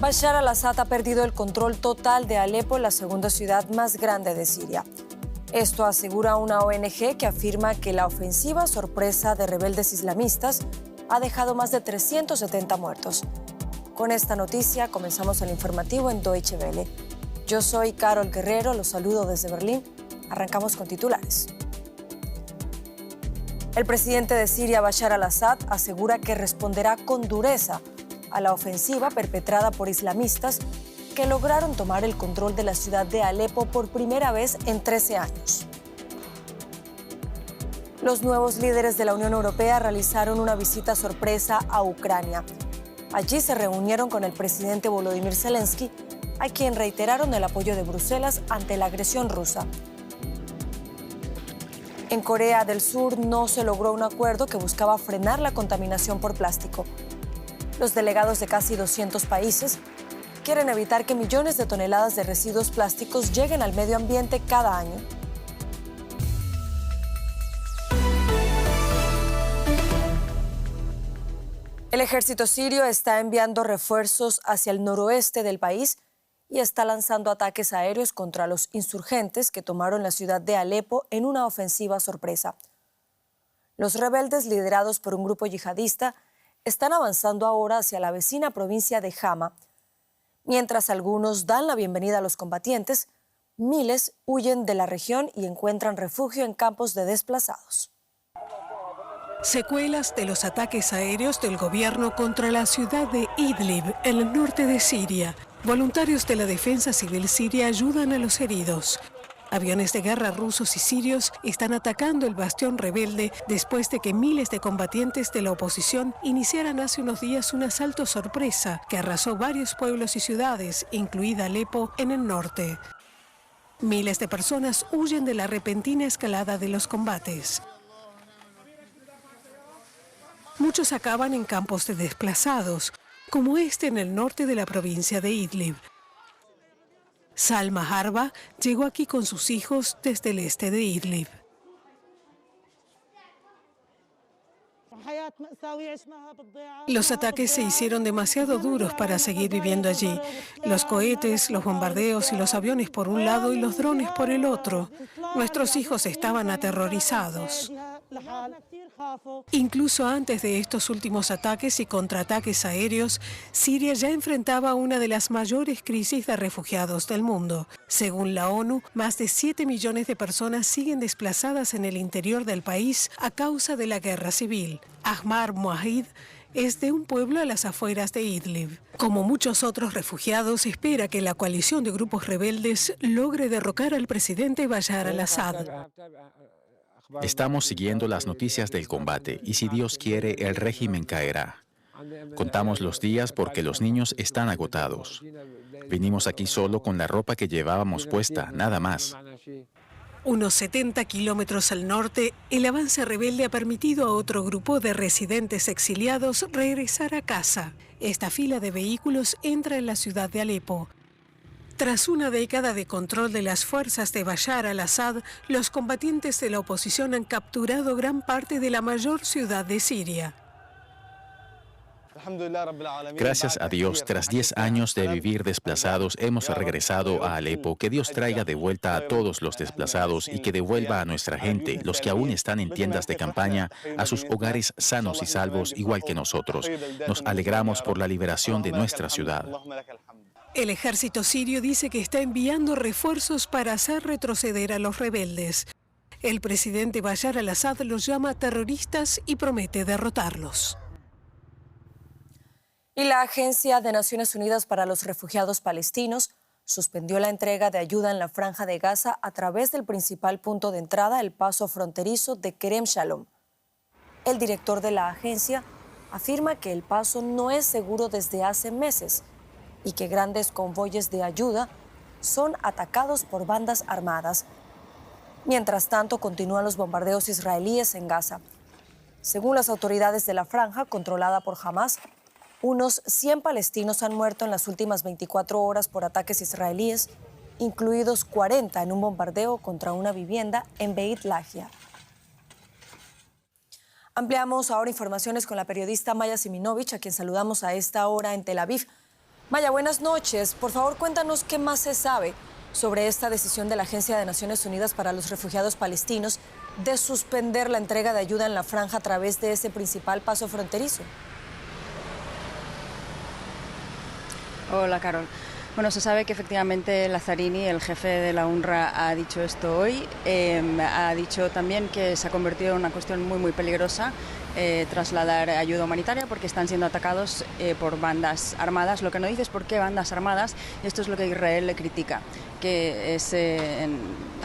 Bashar al-Assad ha perdido el control total de Alepo, la segunda ciudad más grande de Siria. Esto asegura una ONG que afirma que la ofensiva sorpresa de rebeldes islamistas ha dejado más de 370 muertos. Con esta noticia comenzamos el informativo en Deutsche Welle. Yo soy Carol Guerrero, los saludo desde Berlín. Arrancamos con titulares. El presidente de Siria, Bashar al-Assad, asegura que responderá con dureza a la ofensiva perpetrada por islamistas que lograron tomar el control de la ciudad de Alepo por primera vez en 13 años. Los nuevos líderes de la Unión Europea realizaron una visita sorpresa a Ucrania. Allí se reunieron con el presidente Volodymyr Zelensky, a quien reiteraron el apoyo de Bruselas ante la agresión rusa. En Corea del Sur no se logró un acuerdo que buscaba frenar la contaminación por plástico. Los delegados de casi 200 países quieren evitar que millones de toneladas de residuos plásticos lleguen al medio ambiente cada año. El ejército sirio está enviando refuerzos hacia el noroeste del país y está lanzando ataques aéreos contra los insurgentes que tomaron la ciudad de Alepo en una ofensiva sorpresa. Los rebeldes, liderados por un grupo yihadista, están avanzando ahora hacia la vecina provincia de Hama. Mientras algunos dan la bienvenida a los combatientes, miles huyen de la región y encuentran refugio en campos de desplazados. Secuelas de los ataques aéreos del gobierno contra la ciudad de Idlib, en el norte de Siria. Voluntarios de la Defensa Civil Siria ayudan a los heridos. Aviones de guerra rusos y sirios están atacando el bastión rebelde después de que miles de combatientes de la oposición iniciaran hace unos días un asalto sorpresa que arrasó varios pueblos y ciudades, incluida Alepo, en el norte. Miles de personas huyen de la repentina escalada de los combates. Muchos acaban en campos de desplazados, como este en el norte de la provincia de Idlib. Salma Harba llegó aquí con sus hijos desde el este de Idlib. Los ataques se hicieron demasiado duros para seguir viviendo allí. Los cohetes, los bombardeos y los aviones por un lado y los drones por el otro. Nuestros hijos estaban aterrorizados. Incluso antes de estos últimos ataques y contraataques aéreos, Siria ya enfrentaba una de las mayores crisis de refugiados del mundo. Según la ONU, más de 7 millones de personas siguen desplazadas en el interior del país a causa de la guerra civil. Ahmar Muahid es de un pueblo a las afueras de Idlib. Como muchos otros refugiados, espera que la coalición de grupos rebeldes logre derrocar al presidente Bashar al-Assad. Estamos siguiendo las noticias del combate y si Dios quiere, el régimen caerá. Contamos los días porque los niños están agotados. Vinimos aquí solo con la ropa que llevábamos puesta, nada más. Unos 70 kilómetros al norte, el avance rebelde ha permitido a otro grupo de residentes exiliados regresar a casa. Esta fila de vehículos entra en la ciudad de Alepo. Tras una década de control de las fuerzas de Bashar al-Assad, los combatientes de la oposición han capturado gran parte de la mayor ciudad de Siria. Gracias a Dios, tras 10 años de vivir desplazados, hemos regresado a Alepo. Que Dios traiga de vuelta a todos los desplazados y que devuelva a nuestra gente, los que aún están en tiendas de campaña, a sus hogares sanos y salvos, igual que nosotros. Nos alegramos por la liberación de nuestra ciudad. El ejército sirio dice que está enviando refuerzos para hacer retroceder a los rebeldes. El presidente Bashar al-Assad los llama terroristas y promete derrotarlos. Y la Agencia de Naciones Unidas para los Refugiados Palestinos suspendió la entrega de ayuda en la Franja de Gaza a través del principal punto de entrada, el paso fronterizo de Kerem Shalom. El director de la agencia afirma que el paso no es seguro desde hace meses y que grandes convoyes de ayuda son atacados por bandas armadas. Mientras tanto, continúan los bombardeos israelíes en Gaza. Según las autoridades de la franja, controlada por Hamas, unos 100 palestinos han muerto en las últimas 24 horas por ataques israelíes, incluidos 40 en un bombardeo contra una vivienda en Beit Lahia. Ampliamos ahora informaciones con la periodista Maya Siminovich, a quien saludamos a esta hora en Tel Aviv. Maya, buenas noches. Por favor, cuéntanos qué más se sabe sobre esta decisión de la Agencia de Naciones Unidas para los Refugiados Palestinos de suspender la entrega de ayuda en la franja a través de ese principal paso fronterizo. Hola, Carol. Bueno, se sabe que efectivamente Lazzarini, el jefe de la UNRWA, ha dicho esto hoy. Ha dicho también que se ha convertido en una cuestión muy peligrosa trasladar ayuda humanitaria porque están siendo atacados por bandas armadas. Lo que no dice es por qué bandas armadas, y esto es lo que Israel le critica, que es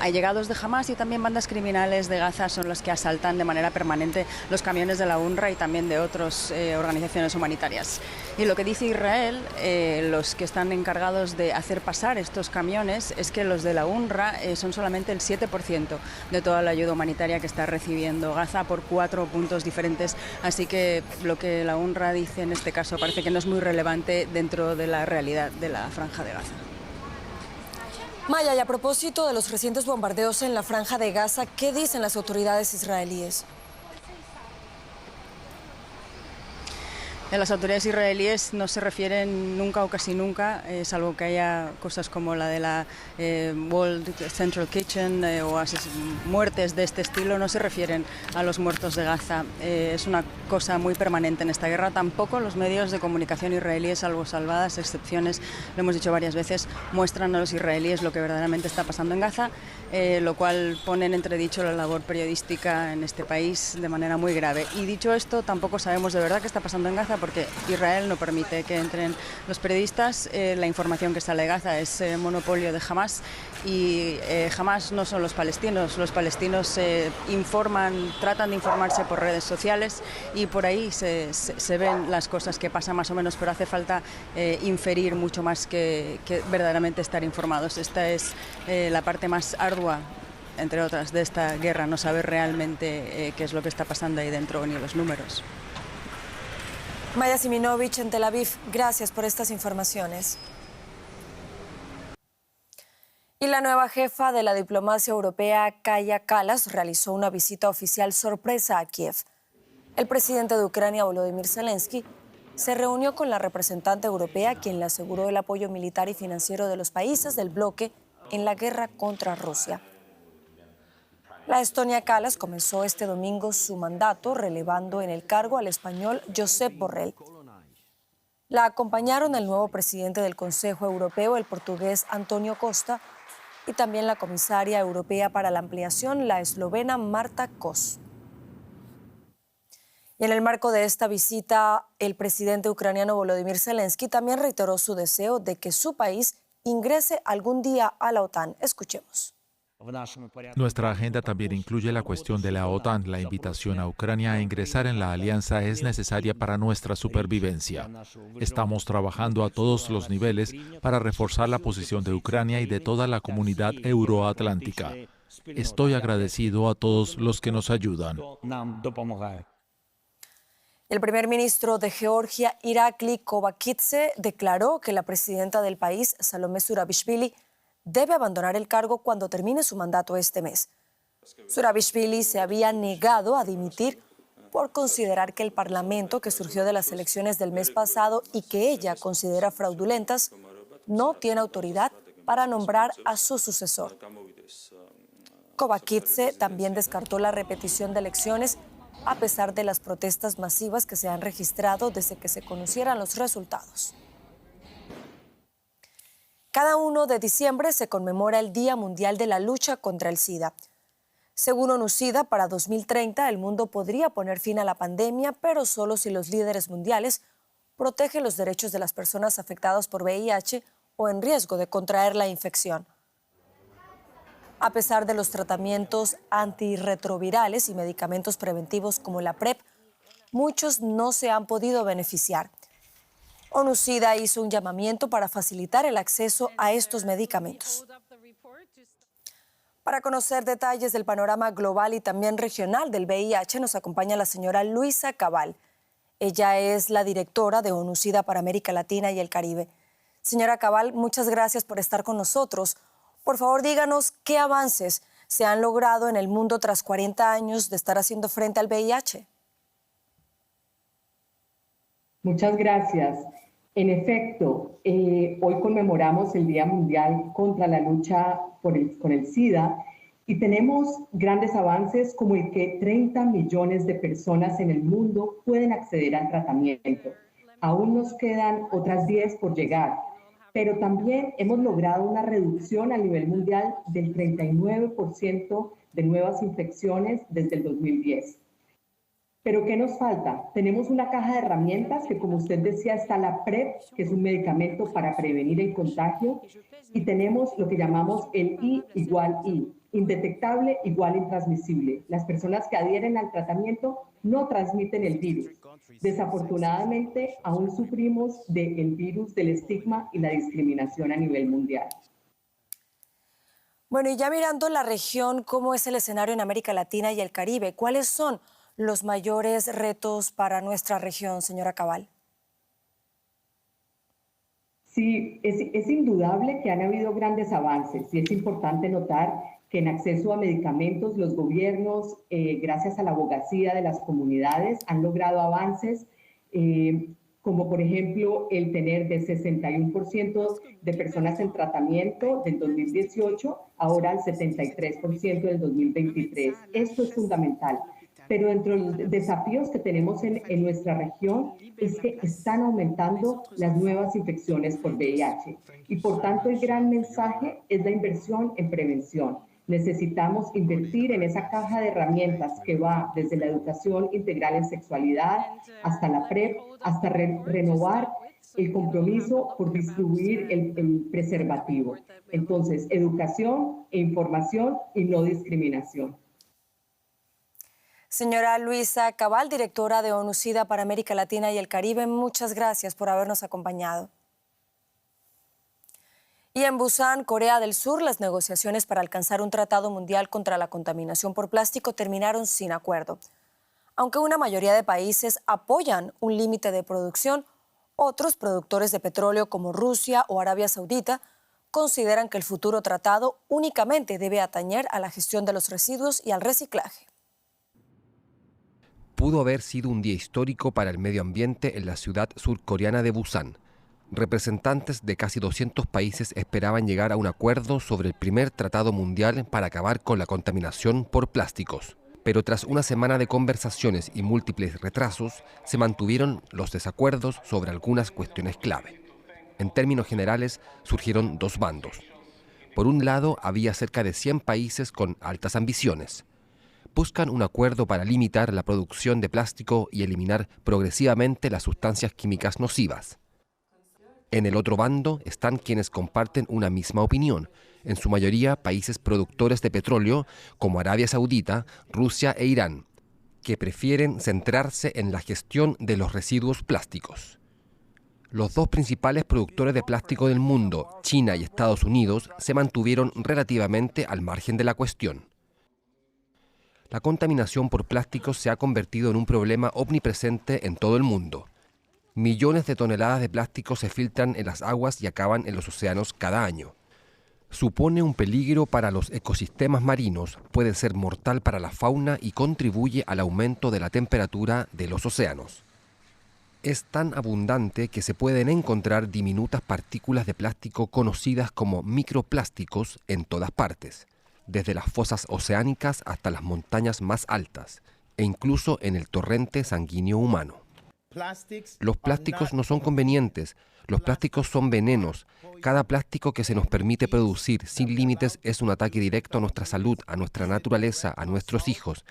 allegados de Hamas y también bandas criminales de Gaza son los que asaltan de manera permanente los camiones de la UNRWA y también de otras organizaciones humanitarias. Y lo que dice Israel, los que están encargados de hacer pasar estos camiones, es que los de la UNRWA son solamente el 7% de toda la ayuda humanitaria que está recibiendo Gaza por 4 puntos diferentes. Así que lo que la UNRWA dice en este caso parece que no es muy relevante dentro de la realidad de la franja de Gaza. Maya, y a propósito de los recientes bombardeos en la franja de Gaza, ¿qué dicen las autoridades israelíes? Las autoridades israelíes no se refieren nunca o casi nunca, salvo que haya cosas como la de la World Central Kitchen o muertes de este estilo, no se refieren a los muertos de Gaza. Es una cosa muy permanente en esta guerra. Tampoco los medios de comunicación israelíes, salvo salvadas excepciones, lo hemos dicho varias veces, muestran a los israelíes lo que verdaderamente está pasando en Gaza, lo cual pone en entredicho la labor periodística en este país de manera muy grave. Y dicho esto, tampoco sabemos de verdad qué está pasando en Gaza, porque Israel no permite que entren los periodistas. La información que sale de Gaza es monopolio de Hamas y Hamas no son los palestinos informan, tratan de informarse por redes sociales y por ahí se ven las cosas que pasan más o menos, pero hace falta inferir mucho más que verdaderamente estar informados. Esta es la parte más ardua, entre otras, de esta guerra, no saber realmente qué es lo que está pasando ahí dentro ni los números. Maya Siminovich en Tel Aviv, gracias por estas informaciones. Y la nueva jefa de la diplomacia europea, Kaja Kallas, realizó una visita oficial sorpresa a Kiev. El presidente de Ucrania, Volodymyr Zelensky, se reunió con la representante europea, quien le aseguró el apoyo militar y financiero de los países del bloque en la guerra contra Rusia. La estonia Kallas comenzó este domingo su mandato relevando en el cargo al español Josep Borrell. La acompañaron el nuevo presidente del Consejo Europeo, el portugués Antonio Costa, y también la comisaria europea para la ampliación, la eslovena Marta Kos. Y en el marco de esta visita, el presidente ucraniano Volodymyr Zelensky también reiteró su deseo de que su país ingrese algún día a la OTAN. Escuchemos. Nuestra agenda también incluye la cuestión de la OTAN. La invitación a Ucrania a ingresar en la alianza es necesaria para nuestra supervivencia. Estamos trabajando a todos los niveles para reforzar la posición de Ucrania y de toda la comunidad euroatlántica. Estoy agradecido a todos los que nos ayudan. El primer ministro de Georgia, Irakli Kovakidze, declaró que la presidenta del país, Salomé Zurabishvili, debe abandonar el cargo cuando termine su mandato este mes. Zurabishvili se había negado a dimitir por considerar que el Parlamento, que surgió de las elecciones del mes pasado y que ella considera fraudulentas, no tiene autoridad para nombrar a su sucesor. Kovakidze también descartó la repetición de elecciones a pesar de las protestas masivas que se han registrado desde que se conocieran los resultados. Cada 1 de diciembre se conmemora el Día Mundial de la Lucha contra el SIDA. Según ONU-SIDA, para 2030 el mundo podría poner fin a la pandemia, pero solo si los líderes mundiales protegen los derechos de las personas afectadas por VIH o en riesgo de contraer la infección. A pesar de los tratamientos antirretrovirales y medicamentos preventivos como la PrEP, muchos no se han podido beneficiar. ONU-SIDA hizo un llamamiento para facilitar el acceso a estos medicamentos. Para conocer detalles del panorama global y también regional del VIH, nos acompaña la señora Luisa Cabal. Ella es la directora de ONU-SIDA para América Latina y el Caribe. Señora Cabal, muchas gracias por estar con nosotros. Por favor, díganos qué avances se han logrado en el mundo tras 40 años de estar haciendo frente al VIH. Muchas gracias. En efecto, hoy conmemoramos el Día Mundial contra la lucha con el SIDA y tenemos grandes avances como el que 30 millones de personas en el mundo pueden acceder al tratamiento. Aún nos quedan otras 10 por llegar, pero también hemos logrado una reducción a nivel mundial del 39% de nuevas infecciones desde el 2010. ¿Pero qué nos falta? Tenemos una caja de herramientas que, como usted decía, está la PrEP, que es un medicamento para prevenir el contagio, y tenemos lo que llamamos el I igual I, indetectable igual intransmisible. Las personas que adhieren al tratamiento no transmiten el virus. Desafortunadamente, aún sufrimos del virus del estigma y la discriminación a nivel mundial. Bueno, y ya mirando la región, ¿cómo es el escenario en América Latina y el Caribe? ¿Cuáles son los mayores retos para nuestra región, señora Cabal? Sí, es indudable que han habido grandes avances y es importante notar que en acceso a medicamentos los gobiernos, gracias a la abogacía de las comunidades, han logrado avances, como por ejemplo el tener de 61% de personas en tratamiento del 2018, ahora al 73% del 2023. Esto es fundamental. Pero dentro de los desafíos que tenemos en nuestra región es que están aumentando las nuevas infecciones por VIH. Y por tanto el gran mensaje es la inversión en prevención. Necesitamos invertir en esa caja de herramientas que va desde la educación integral en sexualidad hasta la PrEP, hasta renovar el compromiso por distribuir el preservativo. Entonces, educación e información y no discriminación. Señora Luisa Cabal, directora de ONU-SIDA para América Latina y el Caribe, muchas gracias por habernos acompañado. Y en Busan, Corea del Sur, las negociaciones para alcanzar un tratado mundial contra la contaminación por plástico terminaron sin acuerdo. Aunque una mayoría de países apoyan un límite de producción, otros productores de petróleo como Rusia o Arabia Saudita consideran que el futuro tratado únicamente debe atañer a la gestión de los residuos y al reciclaje. Pudo haber sido un día histórico para el medio ambiente en la ciudad surcoreana de Busan. Representantes de casi 200 países esperaban llegar a un acuerdo sobre el primer tratado mundial para acabar con la contaminación por plásticos. Pero tras una semana de conversaciones y múltiples retrasos, se mantuvieron los desacuerdos sobre algunas cuestiones clave. En términos generales, surgieron dos bandos. Por un lado, había cerca de 100 países con altas ambiciones. Buscan un acuerdo para limitar la producción de plástico y eliminar progresivamente las sustancias químicas nocivas. En el otro bando están quienes comparten una misma opinión, en su mayoría países productores de petróleo como Arabia Saudita, Rusia e Irán, que prefieren centrarse en la gestión de los residuos plásticos. Los dos principales productores de plástico del mundo, China y Estados Unidos, se mantuvieron relativamente al margen de la cuestión. La contaminación por plásticos se ha convertido en un problema omnipresente en todo el mundo. Millones de toneladas de plástico se filtran en las aguas y acaban en los océanos cada año. Supone un peligro para los ecosistemas marinos, puede ser mortal para la fauna y contribuye al aumento de la temperatura de los océanos. Es tan abundante que se pueden encontrar diminutas partículas de plástico conocidas como microplásticos en todas partes, desde las fosas oceánicas hasta las montañas más altas, e incluso en el torrente sanguíneo humano. Los plásticos no son convenientes, los plásticos son venenos. Cada plástico que se nos permite producir sin límites es un ataque directo a nuestra salud, a nuestra naturaleza, a nuestros hijos.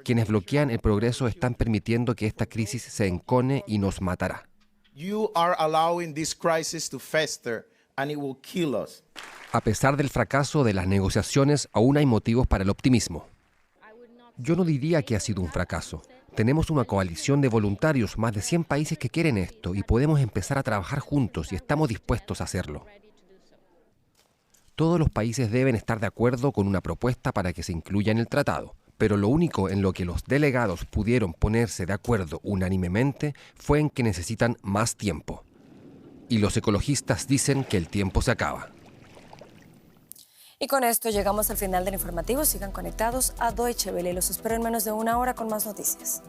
Quienes bloquean el progreso están permitiendo que esta crisis se encone y nos matará. A pesar del fracaso de las negociaciones, aún hay motivos para el optimismo. Yo no diría que ha sido un fracaso. Tenemos una coalición de voluntarios, más de 100 países que quieren esto, y podemos empezar a trabajar juntos y estamos dispuestos a hacerlo. Todos los países deben estar de acuerdo con una propuesta para que se incluya en el tratado, pero lo único en lo que los delegados pudieron ponerse de acuerdo unánimemente fue en que necesitan más tiempo. Y los ecologistas dicen que el tiempo se acaba. Y con esto llegamos al final del informativo. Sigan conectados a Deutsche Welle. Los espero en menos de una hora con más noticias.